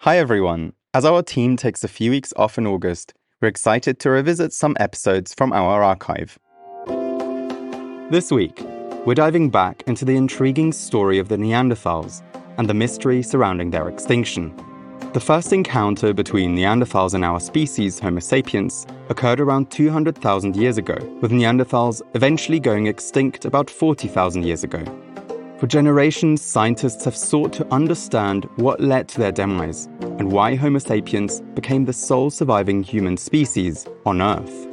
Hi everyone! As our team takes a few weeks off in August, we're excited to revisit some episodes from our archive. This week, we're diving back into the intriguing story of the Neanderthals and the mystery surrounding their extinction. The first encounter between Neanderthals and our species, Homo sapiens, occurred around 200,000 years ago, with Neanderthals eventually going extinct about 40,000 years ago. For generations, scientists have sought to understand what led to their demise and why Homo sapiens became the sole surviving human species on Earth.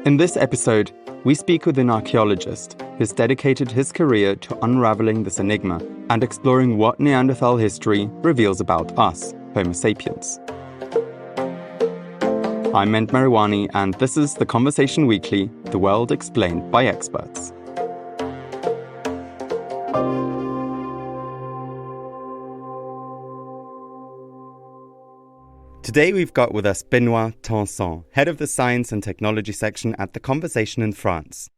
In this episode, we speak with an archaeologist who's dedicated his career to unraveling this enigma and exploring what Neanderthal history reveals about us, Homo sapiens. I'm Ment Mariwani, and this is The Conversation Weekly, the world explained by experts. Today we've got with us Benoit Tanson, head of the Science and Technology section at The Conversation in France.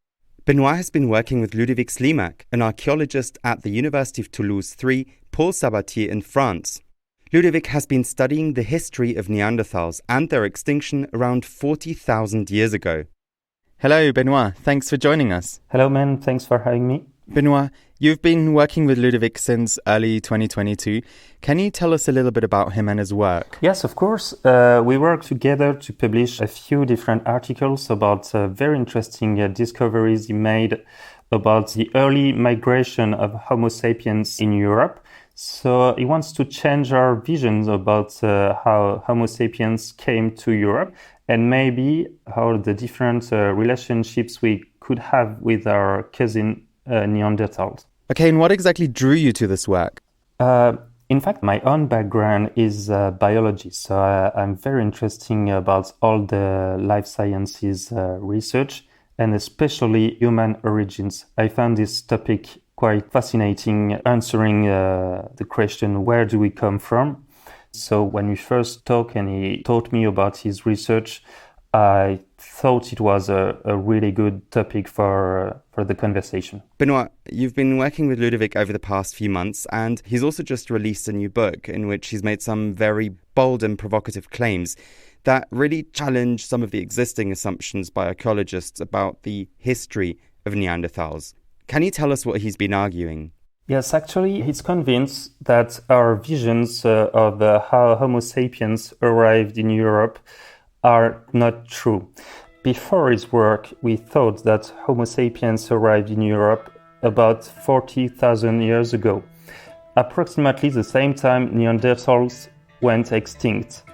Benoit has been working with Ludovic Slimak, an archaeologist at the University of Toulouse III, Paul Sabatier in France. Ludovic has been studying the history of Neanderthals and their extinction around 40,000 years ago. Hello, Benoit. Thanks for joining us. Hello, man. Thanks for having me. Benoit, you've been working with Ludovic since early 2022. Can you tell us a little bit about him and his work? Yes, of course. We worked together to publish a few different articles about very interesting discoveries he made about the early migration of Homo sapiens in Europe. So he wants to change our visions about how Homo sapiens came to Europe and maybe how the different relationships we could have with our cousin Neanderthals. Okay, and what exactly drew you to this work? In fact, my own background is biology, so I'm very interested about all the life sciences research, and especially human origins. I found this topic quite fascinating, answering the question, where do we come from? So when we first talked and he taught me about his research, I thought it was a really good topic for the conversation. Benoit, you've been working with Ludovic over the past few months, and he's also just released a new book in which he's made some very bold and provocative claims that really challenge some of the existing assumptions by archaeologists about the history of Neanderthals. Can you tell us what he's been arguing? Yes, actually, he's convinced that our visions of how Homo sapiens arrived in Europe are not true. Before his work, we thought that Homo sapiens arrived in Europe about 40,000 years ago. Approximately the same time Neanderthals went extinct.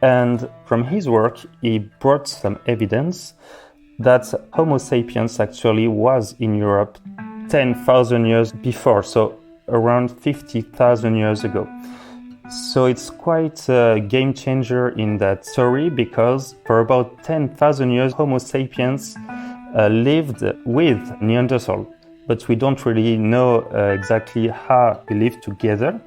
And from his work, he brought some evidence that Homo sapiens actually was in Europe 10,000 years before, so around 50,000 years ago. So it's quite a game changer in that story, because for about 10,000 years, Homo sapiens lived with Neanderthal, but we don't really know exactly how we lived together.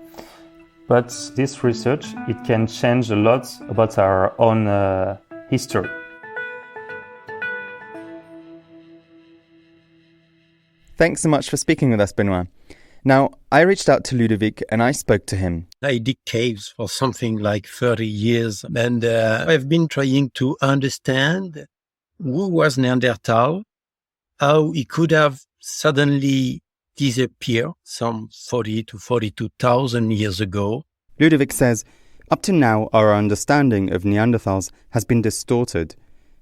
But this research, it can change a lot about our own history. Thanks so much for speaking with us, Benoit. Now, I reached out to Ludovic and I spoke to him. I dig caves for something like 30 years, and I've been trying to understand who was Neanderthal, how he could have suddenly disappeared some 40 to 42,000 years ago. Ludovic says, up to now, our understanding of Neanderthals has been distorted,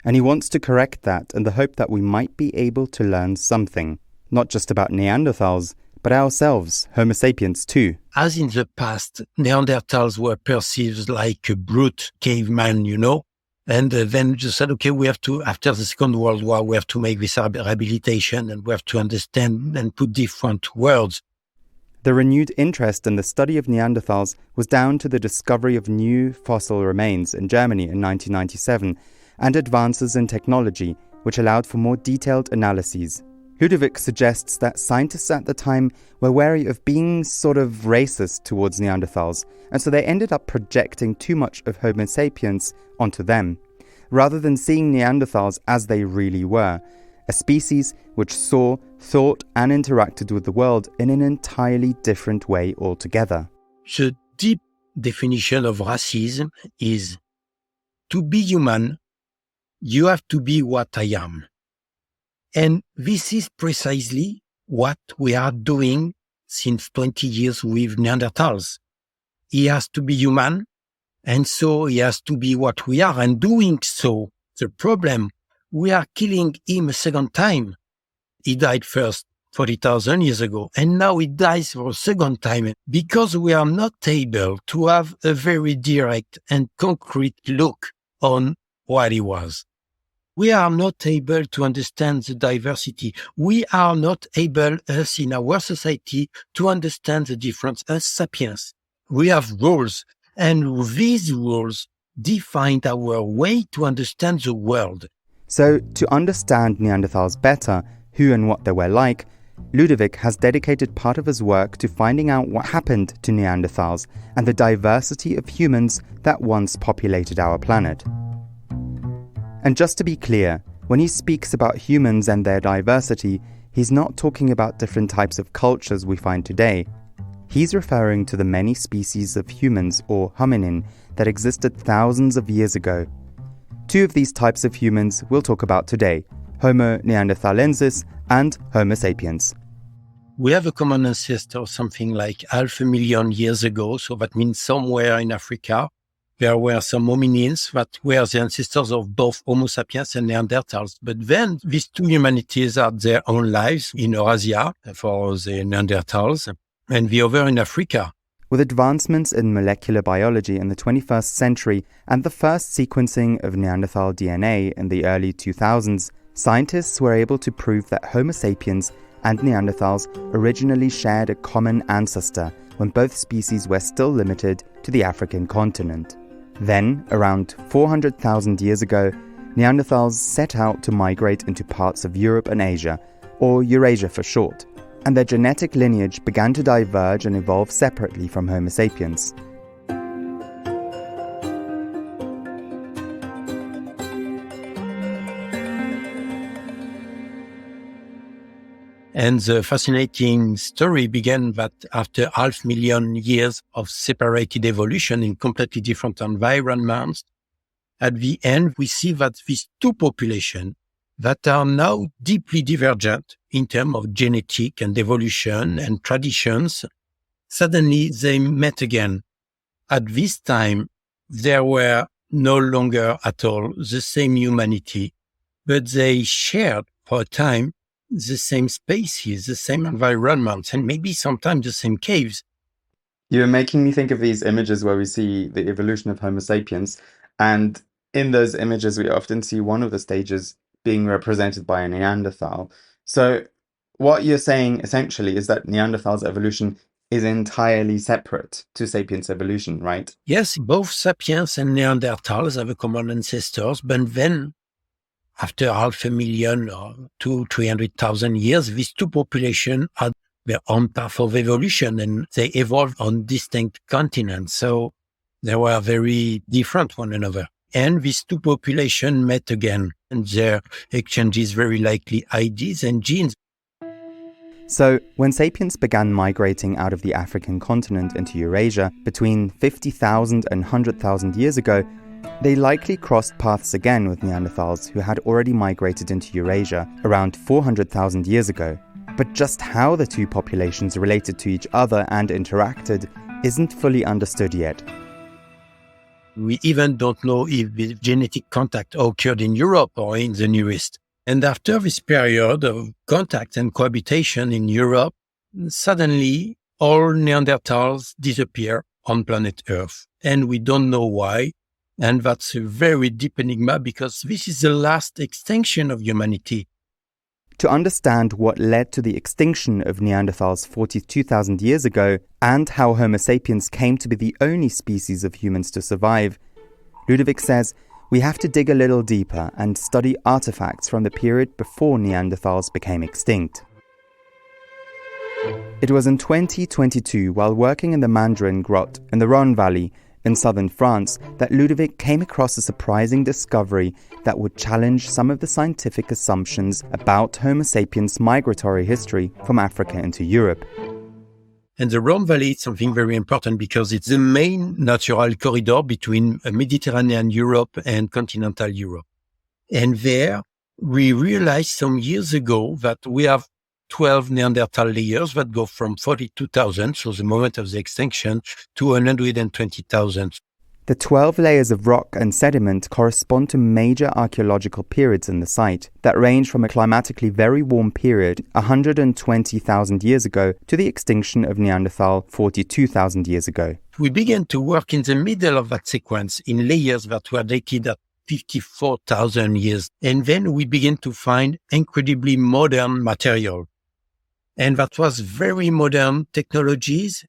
and he wants to correct that in the hope that we might be able to learn something, not just about Neanderthals, but ourselves, Homo sapiens too. As in the past, Neanderthals were perceived like a brute caveman, and then just said, okay, we have to, after the Second World War, we have to make this rehabilitation and we have to understand and put different words. The renewed interest in the study of Neanderthals was down to the discovery of new fossil remains in Germany in 1997 and advances in technology, which allowed for more detailed analyses. Ludovic suggests that scientists at the time were wary of being sort of racist towards Neanderthals, and so they ended up projecting too much of Homo sapiens onto them, rather than seeing Neanderthals as they really were, a species which saw, thought, and interacted with the world in an entirely different way altogether. The deep definition of racism is to be human, you have to be what I am. And this is precisely what we are doing since 20 years with Neanderthals. He has to be human, and so he has to be what we are. And doing so, the problem, we are killing him a second time. He died first 40,000 years ago, and now he dies for a second time because we are not able to have a very direct and concrete look on what he was. We are not able to understand the diversity. We are not able, us in our society, to understand the difference as sapiens. We have rules, and these rules define our way to understand the world. So, to understand Neanderthals better, who and what they were like, Ludovic has dedicated part of his work to finding out what happened to Neanderthals and the diversity of humans that once populated our planet. And just to be clear, when he speaks about humans and their diversity, he's not talking about different types of cultures we find today. He's referring to the many species of humans, or hominim, that existed thousands of years ago. Two of these types of humans we'll talk about today, Homo neanderthalensis and Homo sapiens. We have a common ancestor something like 500,000 years ago, so that means somewhere in Africa, there were some hominins that were the ancestors of both Homo sapiens and Neanderthals. But then these two humanities had their own lives in Eurasia for the Neanderthals and the other in Africa. With advancements in molecular biology in the 21st century and the first sequencing of Neanderthal DNA in the early 2000s, scientists were able to prove that Homo sapiens and Neanderthals originally shared a common ancestor when both species were still limited to the African continent. Then, around 400,000 years ago, Neanderthals set out to migrate into parts of Europe and Asia, or Eurasia for short, and their genetic lineage began to diverge and evolve separately from Homo sapiens. And the fascinating story began that after 500,000 years of separated evolution in completely different environments, at the end, we see that these two populations that are now deeply divergent in terms of genetic and evolution and traditions, suddenly they met again. At this time, there were no longer at all the same humanity, but they shared for a time the same spaces, the same environments, and maybe sometimes the same caves. You're making me think of these images where we see the evolution of Homo sapiens, and in those images we often see one of the stages being represented by a Neanderthal. So what you're saying essentially is that Neanderthal's evolution is entirely separate to sapiens evolution, right? Yes, both sapiens and Neanderthals have a common ancestors, but then after 500,000 or 200,000-300,000 years, these two populations had their own path of evolution and they evolved on distinct continents. So they were very different one another. And these two populations met again and their exchanges very likely IDs and genes. So, when sapiens began migrating out of the African continent into Eurasia between 50,000 and 100,000 years ago, they likely crossed paths again with Neanderthals who had already migrated into Eurasia around 400,000 years ago. But just how the two populations related to each other and interacted isn't fully understood yet. We even don't know if the genetic contact occurred in Europe or in the Near East. And after this period of contact and cohabitation in Europe, suddenly all Neanderthals disappear on planet Earth. And we don't know why. And that's a very deep enigma because this is the last extinction of humanity. To understand what led to the extinction of Neanderthals 42,000 years ago and how Homo sapiens came to be the only species of humans to survive, Ludovic says we have to dig a little deeper and study artefacts from the period before Neanderthals became extinct. It was in 2022, while working in the Mandarin grot in the Rhone Valley in southern France, that Ludovic came across a surprising discovery that would challenge some of the scientific assumptions about Homo sapiens' migratory history from Africa into Europe. And the Rhone Valley is something very important because it's the main natural corridor between Mediterranean Europe and continental Europe. And there we realized some years ago that we have 12 Neanderthal layers that go from 42,000, so the moment of the extinction, to 120,000. The 12 layers of rock and sediment correspond to major archaeological periods in the site that range from a climatically very warm period 120,000 years ago to the extinction of Neanderthal 42,000 years ago. We began to work in the middle of that sequence in layers that were dated at 54,000 years. And then we began to find incredibly modern material. And that was very modern technologies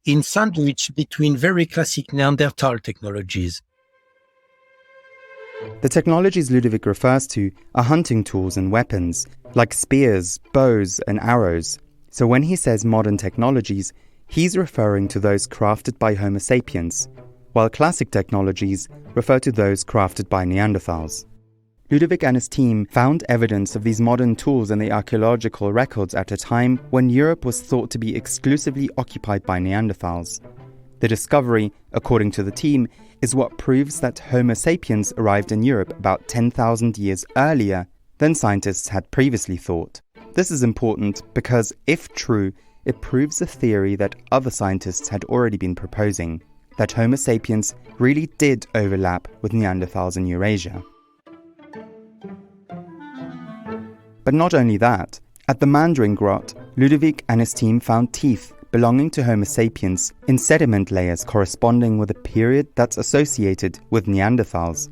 in sandwich between very classic Neanderthal technologies. The technologies Ludovic refers to are hunting tools and weapons, like spears, bows, and arrows. So when he says modern technologies, he's referring to those crafted by Homo sapiens, while classic technologies refer to those crafted by Neanderthals. Ludovic and his team found evidence of these modern tools in the archaeological records at a time when Europe was thought to be exclusively occupied by Neanderthals. The discovery, according to the team, is what proves that Homo sapiens arrived in Europe about 10,000 years earlier than scientists had previously thought. This is important because, if true, it proves a theory that other scientists had already been proposing, that Homo sapiens really did overlap with Neanderthals in Eurasia. But not only that, at the Mandarin grot, Ludovic and his team found teeth belonging to Homo sapiens in sediment layers corresponding with a period that's associated with Neanderthals.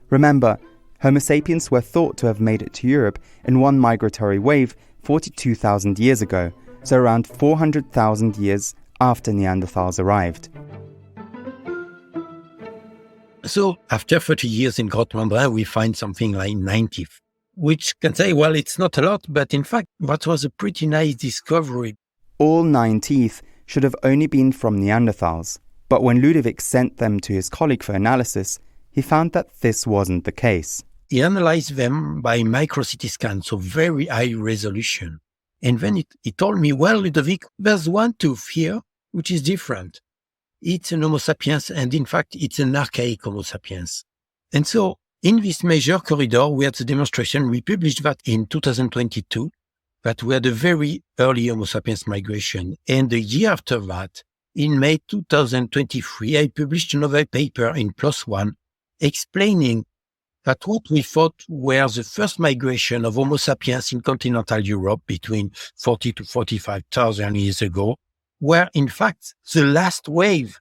Remember, Homo sapiens were thought to have made it to Europe in one migratory wave 42,000 years ago, so around 400,000 years after Neanderthals arrived. So after 30 years in Grotte Mandarin, we find something like 9 teeth, which can say, well, it's not a lot, but in fact, that was a pretty nice discovery. All 9 teeth should have only been from Neanderthals, but when Ludovic sent them to his colleague for analysis, he found that this wasn't the case. He analyzed them by micro-CT scan, so very high resolution. And then he told me, well, Ludovic, there's one tooth here, which is different. It's an Homo sapiens, and in fact, it's an archaic Homo sapiens. And so, in this major corridor, we had the demonstration. We published that in 2022, that we had a very early Homo sapiens migration. And the year after that, in May 2023, I published another paper in PLOS ONE explaining that what we thought were the first migration of Homo sapiens in continental Europe between 40 to 45,000 years ago were in fact the last wave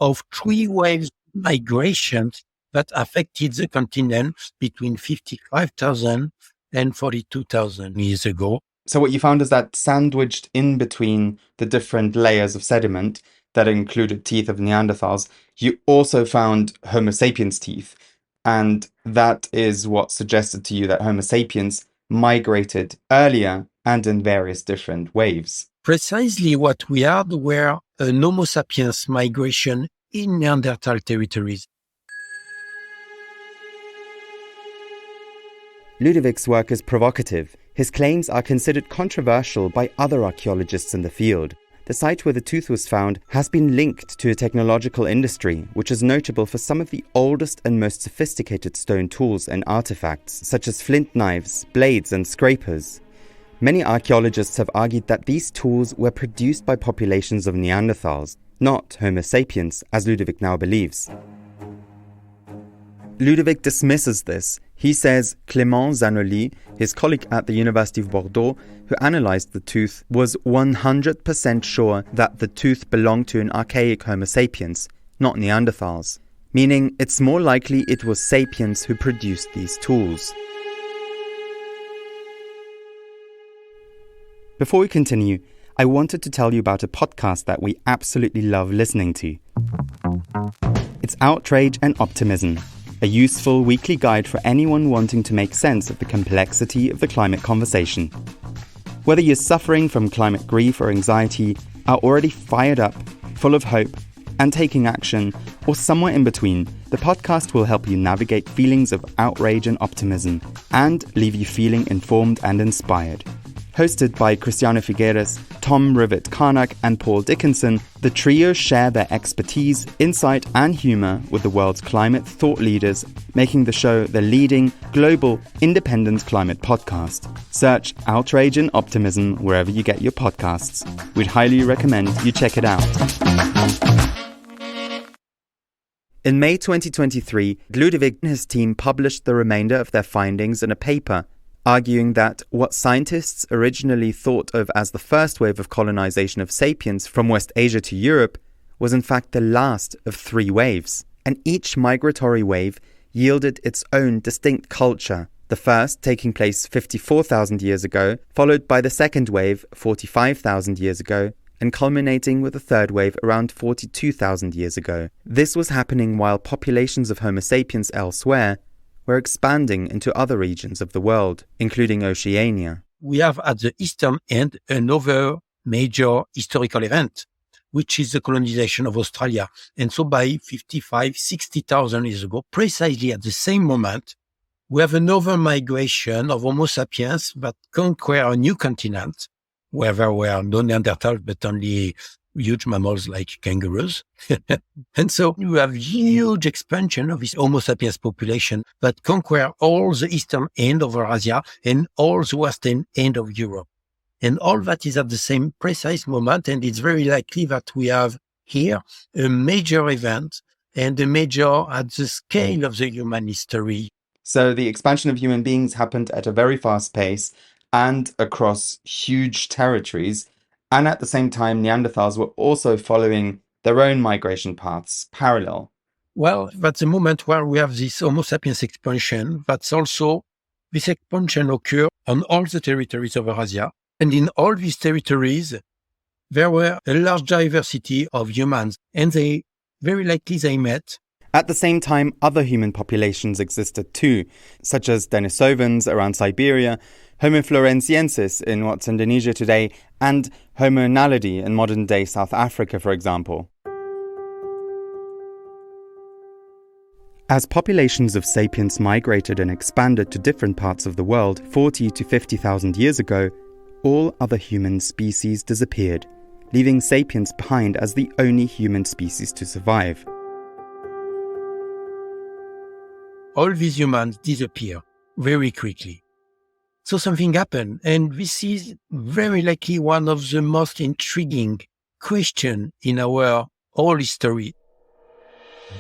of 3 waves migrations that affected the continent between 55,000 and 42,000 years ago. So what you found is that sandwiched in between the different layers of sediment that included teeth of Neanderthals, you also found Homo sapiens teeth. And that is what suggested to you that Homo sapiens migrated earlier and in various different waves. Precisely what we had were an Homo sapiens migration in Neanderthal territories. Ludovic's work is provocative. His claims are considered controversial by other archaeologists in the field. The site where the tooth was found has been linked to a technological industry, which is notable for some of the oldest and most sophisticated stone tools and artifacts, such as flint knives, blades, and scrapers. Many archaeologists have argued that these tools were produced by populations of Neanderthals, not Homo sapiens, as Ludovic now believes. Ludovic dismisses this. He says Clément Zanoli, his colleague at the University of Bordeaux, who analysed the tooth, was 100% sure that the tooth belonged to an archaic Homo sapiens, not Neanderthals, meaning it's more likely it was sapiens who produced these tools. Before we continue, I wanted to tell you about a podcast that we absolutely love listening to. It's Outrage and Optimism, a useful weekly guide for anyone wanting to make sense of the complexity of the climate conversation. Whether you're suffering from climate grief or anxiety, are already fired up, full of hope, and taking action, or somewhere in between, the podcast will help you navigate feelings of outrage and optimism, and leave you feeling informed and inspired. Hosted by Cristiano Figueres, Tom Rivet-Carnac and Paul Dickinson, the trio share their expertise, insight and humour with the world's climate thought leaders, making the show the leading, global, independent climate podcast. Search Outrage and Optimism wherever you get your podcasts. We'd highly recommend you check it out. In May 2023, Ludovic and his team published the remainder of their findings in a paper, arguing that what scientists originally thought of as the first wave of colonization of sapiens from West Asia to Europe was in fact the last of 3 waves, and each migratory wave yielded its own distinct culture, the first taking place 54,000 years ago, followed by the second wave 45,000 years ago, and culminating with the third wave around 42,000 years ago. This was happening while populations of Homo sapiens elsewhere were expanding into other regions of the world, including Oceania. We have at the eastern end another major historical event, which is the colonization of Australia. And so by 60,000 years ago, precisely at the same moment, we have another migration of Homo sapiens that conquer a new continent, where there were no Neanderthals, but only huge mammals like kangaroos. And so you have huge expansion of this Homo sapiens population that conquer all the eastern end of Eurasia and all the western end of Europe. And all that is at the same precise moment. And it's very likely that we have here a major event and a major at the scale of the human history. So the expansion of human beings happened at a very fast pace and across huge territories. And at the same time, Neanderthals were also following their own migration paths, parallel. Well, that's the moment where we have this Homo sapiens expansion. That's also, this expansion occurred on all the territories of Eurasia. And in all these territories, there were a large diversity of humans. And they, very likely they met. At the same time, other human populations existed too, such as Denisovans around Siberia, Homo floresiensis in what's Indonesia today, and Homo naledi in modern-day South Africa, for example. As populations of sapiens migrated and expanded to different parts of the world 40 to 50,000 years ago, all other human species disappeared, leaving sapiens behind as the only human species to survive. All these humans disappear very quickly. So something happened, and this is very likely one of the most intriguing questions in our whole history.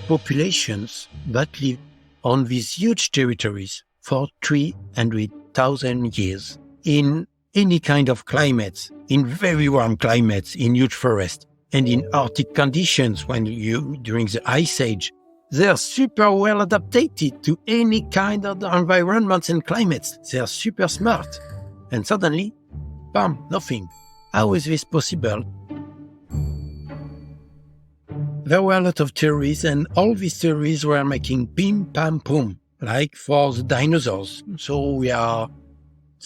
Populations that live on these huge territories for 300,000 years in any kind of climates, in very warm climates, in huge forests, and in Arctic conditions during the Ice Age, they are super well adapted to any kind of environments and climates. They are super smart. And suddenly, bam, nothing. How is this possible? There were a lot of theories, and all these theories were making bim, bam, boom, like for the dinosaurs. So we are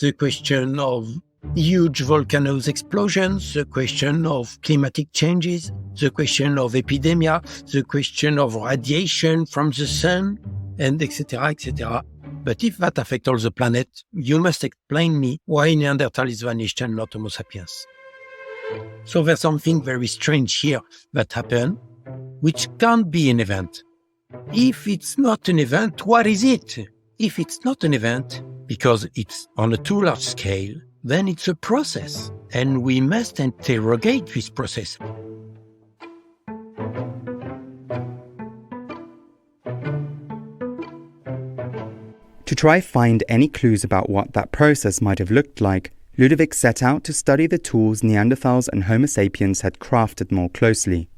the question of huge volcanoes explosions, the question of climatic changes, the question of epidemia, the question of radiation from the sun, and etc., etc. But if that affects all the planet, you must explain me why Neanderthal is vanished and not Homo sapiens. So there's something very strange here that happened, which can't be an event. If it's not an event, what is it? If it's not an event, because it's on a too large scale, then it's a process, and we must interrogate this process. To try find any clues about what that process might have looked like, Ludovic set out to study the tools Neanderthals and Homo sapiens had crafted more closely.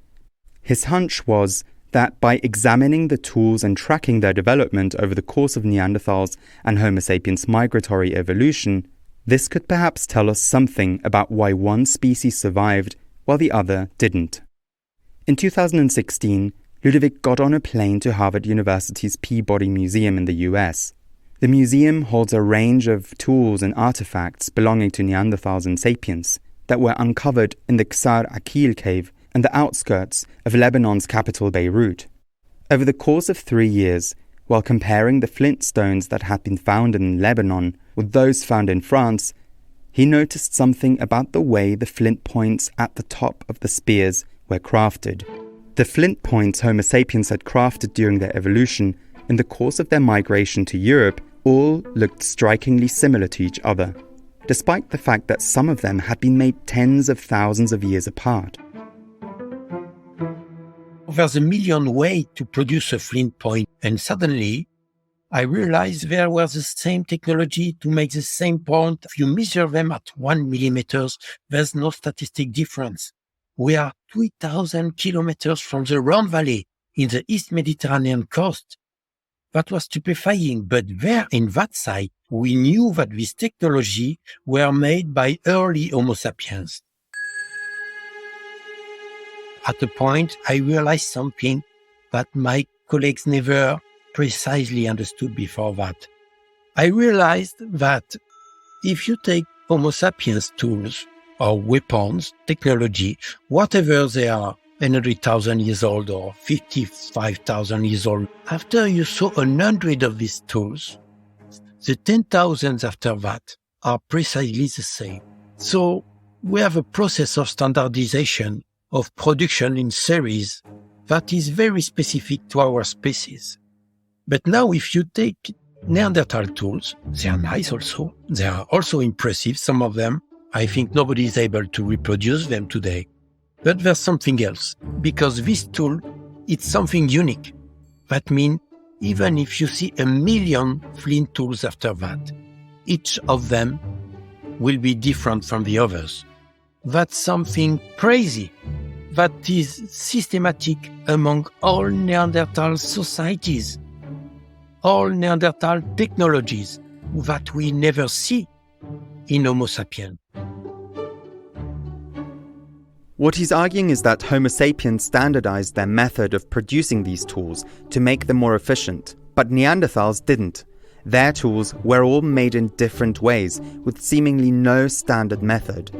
His hunch was that by examining the tools and tracking their development over the course of Neanderthals and Homo sapiens' migratory evolution, this could perhaps tell us something about why one species survived while the other didn't. In 2016, Ludovic got on a plane to Harvard University's Peabody Museum in the US. The museum holds a range of tools and artefacts belonging to Neanderthals and sapiens that were uncovered in the Ksar Akil cave and the outskirts of Lebanon's capital Beirut. Over the course of 3 years, while comparing the flint stones that had been found in Lebanon with those found in France, he noticed something about the way the flint points at the top of the spears were crafted. The flint points Homo sapiens had crafted during their evolution in the course of their migration to Europe all looked strikingly similar to each other, despite the fact that some of them had been made tens of thousands of years apart. There's a million ways to produce a flint point, and suddenly I realized there was the same technology to make the same point. If you measure them at 1 millimeter, there's no statistic difference. We are 3,000 kilometers from the Rhone Valley in the East Mediterranean coast. That was stupefying, but there in that site, we knew that this technology were made by early Homo sapiens. At a point, I realized something that my colleagues never precisely understood before that. I realized that if you take Homo sapiens tools or weapons, technology, whatever they are, 100,000 years old or 55,000 years old, after you saw 100 of these tools, the 10,000 after that are precisely the same. So we have a process of standardization of production in series that is very specific to our species. But now if you take Neanderthal tools, they are nice also. They are also impressive, some of them. I think nobody is able to reproduce them today. But there's something else, because this tool, it's something unique. That means even if you see 1 million flint tools after that, each of them will be different from the others. That's something crazy that is systematic among all Neanderthal societies, all Neanderthal technologies that we never see in Homo sapiens. What he's arguing is that Homo sapiens standardized their method of producing these tools to make them more efficient, but Neanderthals didn't. Their tools were all made in different ways, with seemingly no standard method.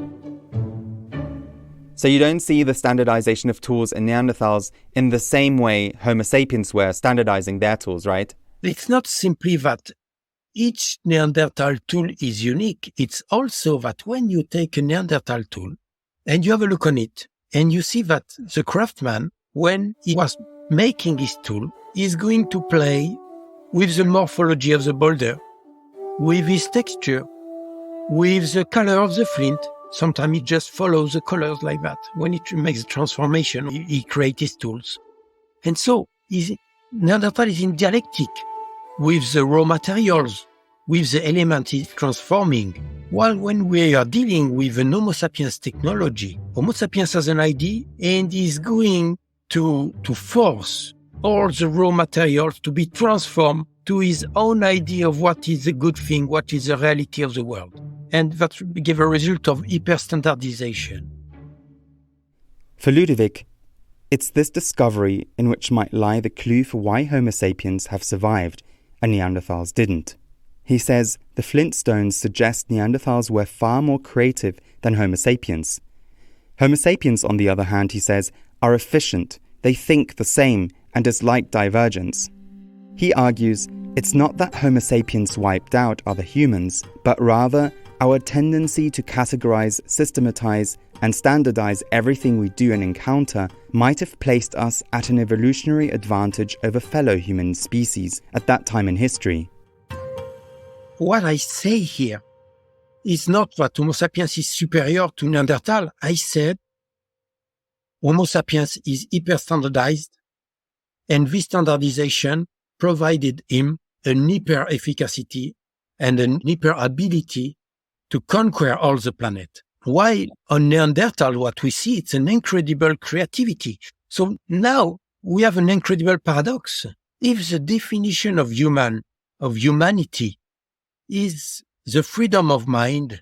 So you don't see the standardization of tools in Neanderthals in the same way Homo sapiens were standardizing their tools, right? It's not simply that each Neanderthal tool is unique. It's also that when you take a Neanderthal tool and you have a look on it, and you see that the craftsman, when he was making his tool, is going to play with the morphology of the boulder, with his texture, with the color of the flint. Sometimes he just follows the colors like that. When he makes a transformation, he creates his tools. And so Neanderthal is in dialectic with the raw materials, with the elements he's transforming. While when we are dealing with an Homo sapiens technology, Homo sapiens has an idea and is going to force all the raw materials to be transformed to his own idea of what is a good thing, what is the reality of the world. And that gave a result of hyper-standardization. For Ludovic, it's this discovery in which might lie the clue for why Homo sapiens have survived and Neanderthals didn't. He says the flintstones suggest Neanderthals were far more creative than Homo sapiens. Homo sapiens, on the other hand, he says, are efficient, they think the same, and dislike divergence. He argues it's not that Homo sapiens wiped out other humans, but rather our tendency to categorize, systematize, and standardize everything we do and encounter might have placed us at an evolutionary advantage over fellow human species at that time in history. What I say here is not that Homo sapiens is superior to Neanderthal. I said Homo sapiens is hyper-standardized, and this standardization provided him an hyper-efficacy and an hyper-ability to conquer all the planet. While on Neanderthal, what we see, it's an incredible creativity. So now we have an incredible paradox. If the definition of humanity, is the freedom of mind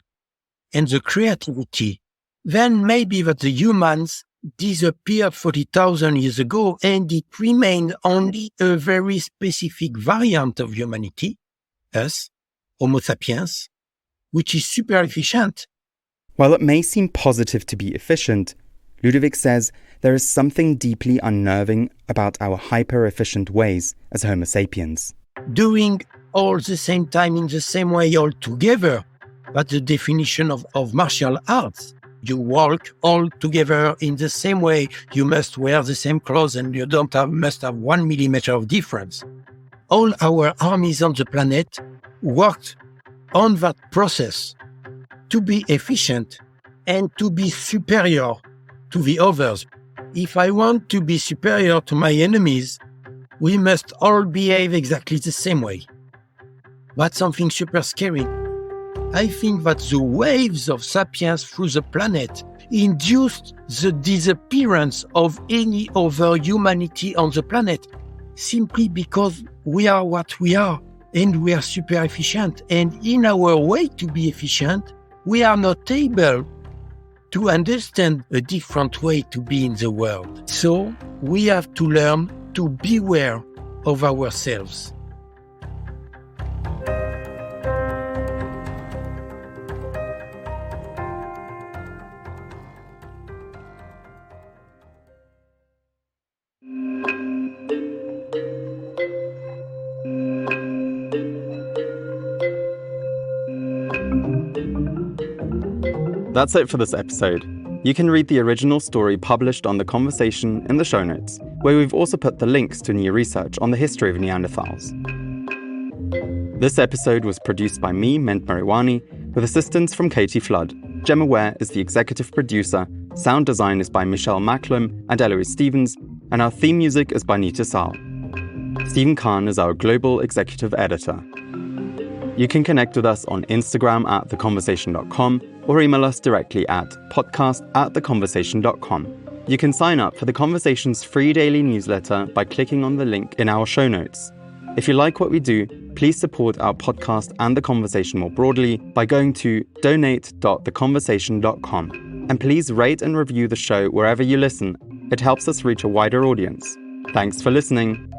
and the creativity, then maybe that the humans disappeared 40,000 years ago and it remained only a very specific variant of humanity, us, Homo sapiens, which is super efficient. While it may seem positive to be efficient, Ludovic says there is something deeply unnerving about our hyper-efficient ways as Homo sapiens. Doing all the same time in the same way all together That's the definition of martial arts. You walk all together in the same way. You must wear the same clothes and you must have 1 millimeter of difference. All our armies on the planet worked on that process to be efficient and to be superior to the others. If I want to be superior to my enemies, we must all behave exactly the same way. That's something super scary. I think that the waves of sapiens through the planet induced the disappearance of any other humanity on the planet simply because we are what we are and we are super efficient. And in our way to be efficient, we are not able to understand a different way to be in the world. So we have to learn to beware of ourselves. That's it for this episode. You can read the original story published on The Conversation in the show notes, where we've also put the links to new research on the history of Neanderthals. This episode was produced by me, Ment Mariwani, with assistance from Katie Flood. Gemma Ware is the executive producer, sound design is by Michelle Macklem and Eloise Stevens, and our theme music is by Nita Sal. Stephen Kahn is our global executive editor. You can connect with us on Instagram at theconversation.com or email us directly at podcast@theconversation.com. You can sign up for The Conversation's free daily newsletter by clicking on the link in our show notes. If you like what we do, please support our podcast and The Conversation more broadly by going to donate.theconversation.com. And please rate and review the show wherever you listen. It helps us reach a wider audience. Thanks for listening.